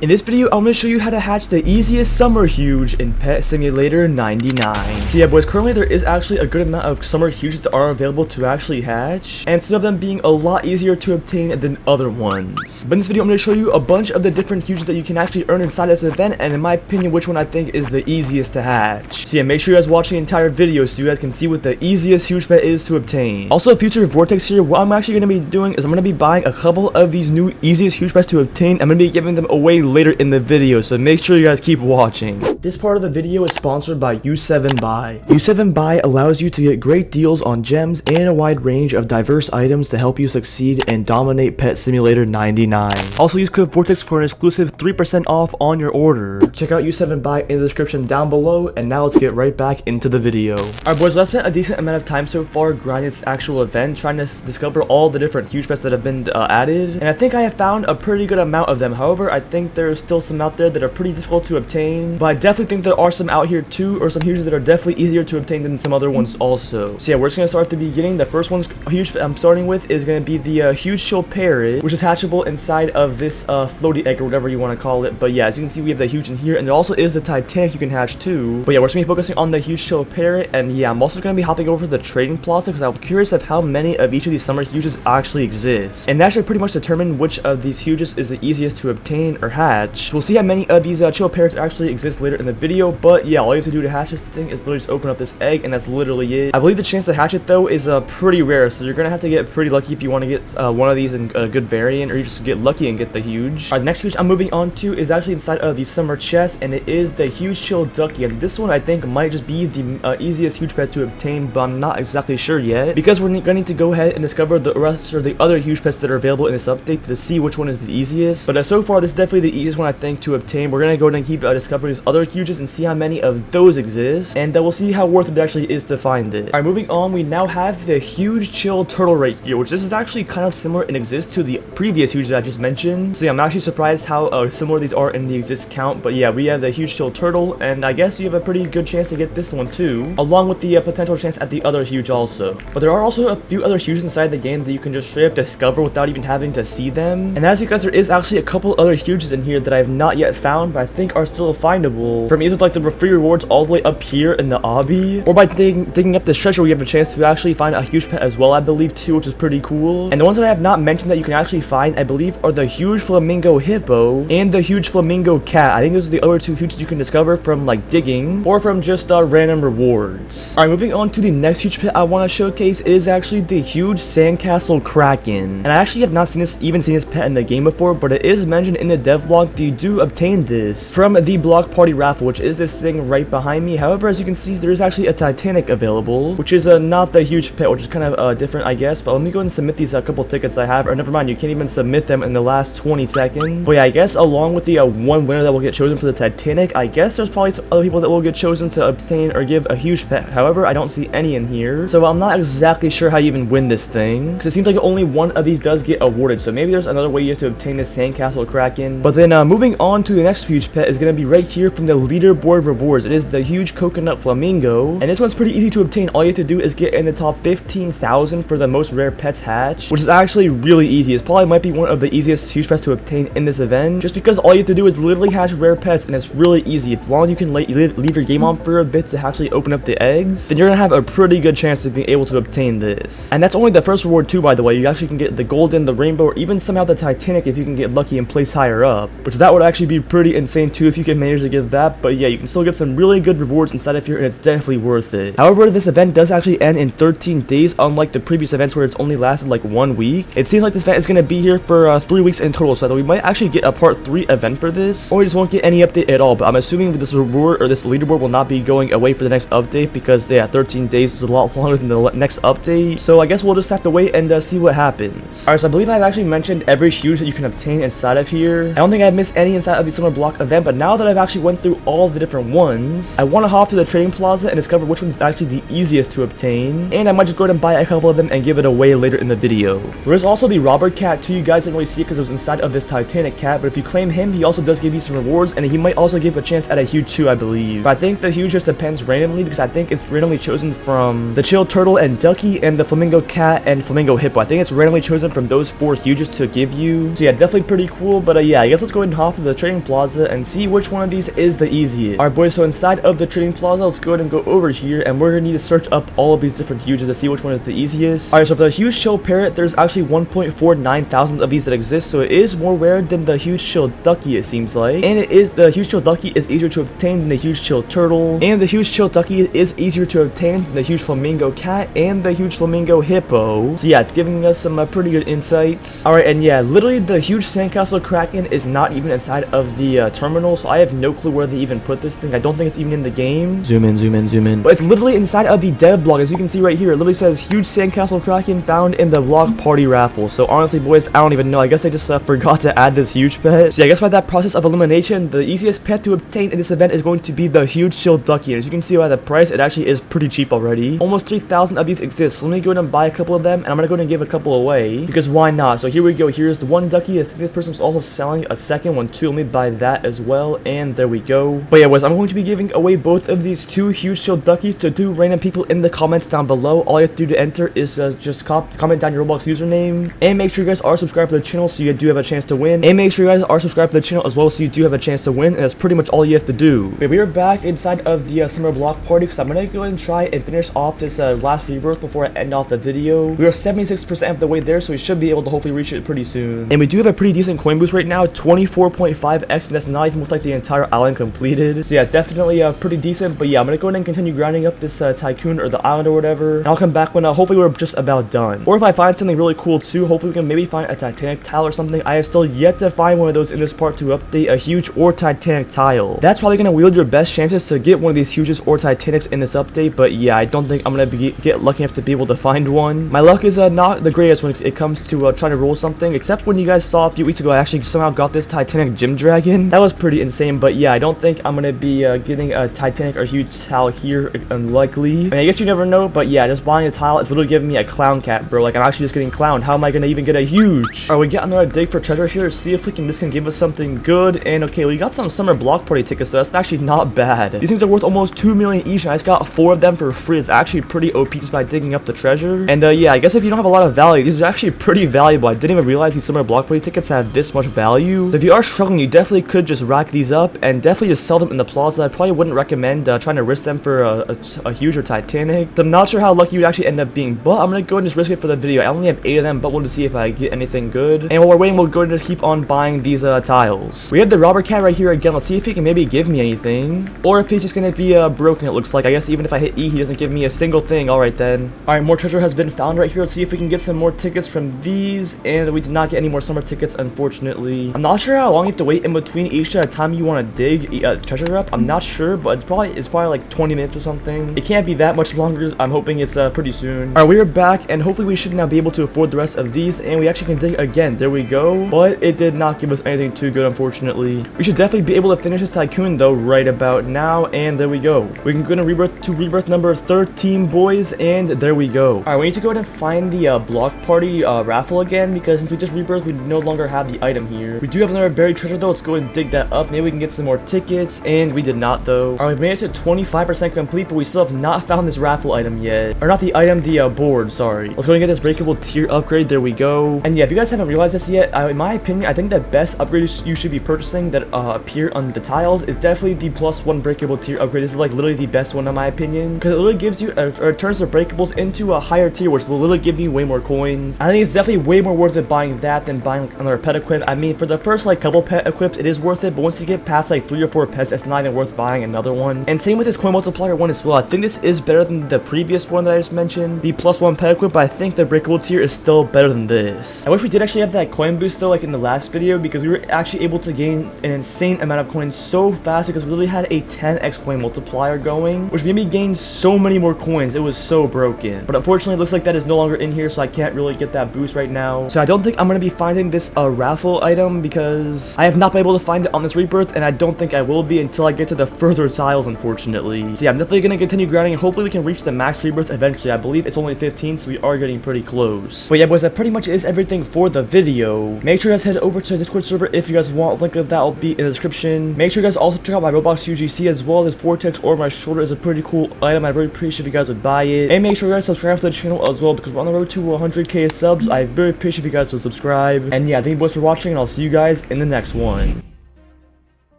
In this video, I'm going to show you how to hatch the easiest summer huge in Pet Simulator 99. So yeah boys, currently there is actually a good amount of summer huges that are available to actually hatch, and some of them being a lot easier to obtain than other ones. But in this video, I'm going to show you a bunch of the different huges that you can actually earn inside this event, and in my opinion, which one I think is the easiest to hatch. So yeah, make sure you guys watch the entire video so you guys can see what the easiest huge pet is to obtain. Also, future Vortex here, what I'm actually going to be doing is I'm going to be buying a couple of these new easiest huge pets to obtain. I'm going to be giving them away later in the video, so make sure you guys keep watching. This part of the video is sponsored by U7 Buy. U7 Buy allows you to get great deals on gems and a wide range of diverse items to help you succeed and dominate Pet Simulator 99. Also use code Vortex for an exclusive 3% off on your order. Check out U7 Buy in the description down below, and now let's get right back into the video. Alright boys, I've spent a decent amount of time so far grinding this actual event, trying to discover all the different huge pets that have been added, and I think I have found a pretty good amount of them. However, I think there's still some out there that are pretty difficult to obtain, but I definitely think there are some out here too, or some huges that are definitely easier to obtain than some other ones also. So yeah, we're just gonna start at the beginning. The first one's huge I'm starting with is gonna be the huge chill parrot, which is hatchable inside of this floaty egg or whatever you want to call it. But yeah, as you can see, we have the huge in here, and there also is the Titanic you can hatch too. But yeah, we're just gonna be focusing on the huge chill parrot, and yeah, I'm also gonna be hopping over to the trading plaza because I'm curious of how many of each of these summer huges actually exist, and that should pretty much determine which of these huges is the easiest to obtain or hatch. We'll see how many of these chill parrots actually exist later in the video, but yeah, all you have to do to hatch this thing is literally just open up this egg, and that's literally it. I believe the chance to hatch it though is pretty rare, so you're gonna have to get pretty lucky if you want to get one of these in a good variant, or you just get lucky and get the huge. Alright, the next huge I'm moving on to is actually inside of the summer chest, and it is the huge chill ducky, and this one I think might just be the easiest huge pet to obtain, but I'm not exactly sure yet, because we're gonna need to go ahead and discover the rest of the other huge pets that are available in this update to see which one is the easiest. But so far, this is definitely the easiest one I think to obtain. We're gonna go ahead and keep discovering these other huges and see how many of those exist, and we'll see how worth it actually is to find it. Alright, moving on, we now have the huge chill turtle right here, which this is actually kind of similar and exists to the previous huge that I just mentioned. So yeah, I'm actually surprised how similar these are in the exist count. But yeah, we have the huge chill turtle, and I guess you have a pretty good chance to get this one too, along with the potential chance at the other huge also. But there are also a few other huges inside the game that you can just straight up discover without even having to see them, and that's because there is actually a couple other huges in here that I have not yet found, but I think are still findable from either like the free rewards all the way up here in the obby, or by digging up this treasure where you have a chance to actually find a huge pet as well, I believe too, which is pretty cool. And the ones that I have not mentioned that you can actually find, I believe, are the huge flamingo hippo and the huge flamingo cat. I think those are the other two huges you can discover from like digging or from just random rewards. Alright, moving on to the next huge pet I want to showcase is actually the huge sandcastle kraken, and I actually have not seen this pet in the game before, but it is mentioned in the devlog that you do obtain this from the block party raffle, which is this thing right behind me. However, as you can see, there is actually a Titanic available, which is not the huge pet, which is kind of different, I guess. But let me go ahead and submit these couple tickets I have, or never mind, you can't even submit them in the last 20 seconds. But yeah, I guess along with the one winner that will get chosen for the Titanic, I guess there's probably some other people that will get chosen to obtain or give a huge pet. However, I don't see any in here, so I'm not exactly sure how you even win this thing, because it seems like only one of these does get awarded. So maybe there's another way you have to obtain this sandcastle kraken. But then moving on to the next huge pet is going to be right here from the leaderboard rewards. It is the huge coconut flamingo, and this one's pretty easy to obtain. All you have to do is get in the top 15,000 for the most rare pets hatch, which is actually really easy. It's probably might be one of the easiest huge pets to obtain in this event, just because all you have to do is literally hatch rare pets, and it's really easy. As long as you can leave your game on for a bit to actually open up the eggs, then you're gonna have a pretty good chance of being able to obtain this. And that's only the first reward too, by the way. You actually can get the golden, the rainbow, or even somehow the Titanic if you can get lucky and place higher up, which that would actually be pretty insane too if you can manage to get that. But yeah, you can still get some really good rewards inside of here, and it's definitely worth it. However, this event does actually end in 13 days, unlike the previous events where it's only lasted like 1 week. It seems like this event is going to be here for 3 weeks in total, so that we might actually get a part 3 event for this, or we just won't get any update at all. But I'm assuming this reward or this leaderboard will not be going away for the next update, because yeah, 13 days is a lot longer than the next update. So I guess we'll just have to wait and see what happens. Alright, so I believe I've actually mentioned every huge that you can obtain inside of here. I don't think I've missed any inside of the summer block event, but now that I've actually went through all the different ones, I want to hop to the trading plaza and discover which one is actually the easiest to obtain, and I might just go ahead and buy a couple of them and give it away later in the video. There is also the robber cat too. You guys didn't really see it because it was inside of this Titanic cat, but if you claim him, he also does give you some rewards, and he might also give a chance at a huge too, I believe. But I think the huge just depends randomly, because I think it's randomly chosen from the chill turtle and ducky and the flamingo cat and flamingo hippo. I think it's randomly chosen from those 4 huges to give you. So yeah, definitely pretty cool. But yeah, I guess let's let's go ahead and hop to the trading plaza and see which one of these is the easiest. Alright boys, so inside of the trading plaza, let's go ahead and go over here, and we're gonna need to search up all of these different huges to see which one is the easiest. Alright, so for the huge chill parrot, there's actually 1.49 thousand of these that exist, so it is more rare than the huge chill ducky, it seems like. And the huge chill ducky is easier to obtain than the huge chill turtle, and the huge chill ducky is easier to obtain than the huge flamingo cat and the huge flamingo hippo. So yeah, it's giving us some pretty good insights. Alright, and yeah, literally the huge sandcastle kraken is not even inside of the terminal, so I have no clue where they even put this thing. I don't think it's even in the game. Zoom in, zoom in, zoom in. But it's literally inside of the dev blog, as you can see right here. It literally says huge sandcastle kraken found in the block party raffle. So honestly boys, I don't even know. I guess they just forgot to add this huge pet. So yeah, I guess by that process of elimination, the easiest pet to obtain in this event is going to be the huge chill ducky. And as you can see by the price, it actually is pretty cheap already. Almost 3,000 of these exist. So let me go ahead and buy a couple of them, and I'm gonna go ahead and give a couple away, because why not? So here we go. Here's the one ducky. I think this person's also selling a second one too. Let me buy that as well, and there we go. But yeah boys, I'm going to be giving away both of these two huge chill duckies to two random people in the comments down below. All you have to do to enter is just comment down your Roblox username, and make sure you guys are subscribed to the channel so you do have a chance to win, and make sure you guys are subscribed to the channel as well so you do have a chance to win, and that's pretty much all you have to do. Okay, we are back inside of the summer block party, because I'm gonna go ahead and try and finish off this last rebirth before I end off the video. We are 76% of the way there, so we should be able to hopefully reach it pretty soon. And we do have a pretty decent coin boost right now, 24.5x, and that's not even with like the entire island completed. So yeah, definitely pretty decent. But yeah, I'm gonna go ahead and continue grinding up this tycoon or the island or whatever, and I'll come back when hopefully we're just about done. Or if I find something really cool too, hopefully we can maybe find a Titanic tile or something. I have still yet to find one of those in this part to update a huge or Titanic tile. That's probably gonna wield your best chances to get one of these huges or Titanics in this update. But yeah, I don't think I'm gonna get lucky enough to be able to find one. My luck is not the greatest when it comes to trying to roll something, except when you guys saw a few weeks ago I actually somehow got this Titanic gym dragon. That was pretty insane. But yeah, I don't think I'm gonna be getting a Titanic or huge tile here, unlikely. I mean, I guess you never know, but yeah, just buying a tile is literally giving me a clown cat, bro. Like, I'm actually just getting clowned. How am I gonna even get a huge? Alright, we got another dig for treasure here, see if this can give us something good. And okay, we got some summer block party tickets, so that's actually not bad. These things are worth almost 2 million each, and I just got 4 of them for free. It's actually pretty OP just by digging up the treasure. And yeah, I guess if you don't have a lot of value, these are actually pretty valuable. I didn't even realize these summer block party tickets have this much value. So if you are struggling, you definitely could just rack these up and definitely just sell them in the plaza. I probably wouldn't recommend trying to risk them for a huge or Titanic. So I'm not sure how lucky you would actually end up being, but I'm gonna go and just risk it for the video. I only have 8 of them, but we'll just see if I get anything good. And while we're waiting, we'll go and just keep on buying these tiles. We have the robber cat right here again. Let's see if he can maybe give me anything, or if he's just gonna be broken. It looks like. I guess even if I hit E, he doesn't give me a single thing. All right then. All right, more treasure has been found right here. Let's see if we can get some more tickets from these. And we did not get any more summer tickets, unfortunately. I'm not sure how long you have to wait in between each time you want to dig treasure up. I'm not sure, but it's probably like 20 minutes or something. It can't be that much longer. I'm hoping it's pretty soon. All right, we are back, and hopefully we should now be able to afford the rest of these, and we actually can dig again. There we go. But it did not give us anything too good, unfortunately. We should definitely be able to finish this tycoon though right about now, and there we go. We can go to rebirth number 13, boys, and there we go. All right, we need to go ahead and find the block party raffle again, because since we just rebirthed, we no longer have the item here. We do have another buried treasure though. Let's go and dig that up. Maybe we can get some more tickets, and we did not though. All right, we made it to 25% complete, but we still have not found this raffle item yet. Or not the item, the board, sorry. Let's go and get this breakable tier upgrade. There we go. And yeah, if you guys haven't realized this yet, in my opinion, I think the best upgrades you should be purchasing that appear on the tiles is definitely the +1 breakable tier upgrade. This is like literally the best one in my opinion, because it literally gives you or turns the breakables into a higher tier, which will literally give you way more coins. I think it's definitely way more worth it buying that than buying like another pet equip. I mean, for the first like couple pet equips, it is worth it, but once you get past like 3 or 4 pets, it's not even worth buying another one. And same with this coin multiplier one as well. I think this is better than the previous one that I just mentioned, the +1 pet equip, but I think the breakable tier is still better than this. I wish we did actually have that coin boost though, like in the last video, because we were actually able to gain an insane amount of coins so fast, because we literally had a 10x coin multiplier going, which made me gain so many more coins. It was so broken. But unfortunately, it looks like that is no longer in here, so I can't really get that boost right now. So I don't think I'm going to be finding this raffle item, because I have not been able to find it on this rebirth, and I don't think I will be until I get to the further tiles, unfortunately. So yeah, I'm definitely going to continue grinding, and hopefully we can reach the max rebirth eventually. I believe it's only 15, so we are getting pretty close. But yeah, boys, that pretty much is everything for the video. Make sure you guys head over to the Discord server if you guys want. Link of that will be in the description. Make sure you guys also check out my Roblox UGC as well. This vortex over my shoulder is a pretty cool item. I'd really appreciate if you guys would buy it. And make sure you guys subscribe to the channel as well, because we're on the road to 100k subs. I very appreciate if you guys would subscribe. And yeah, thank you boys for watching, and I'll see you guys guys in the next one.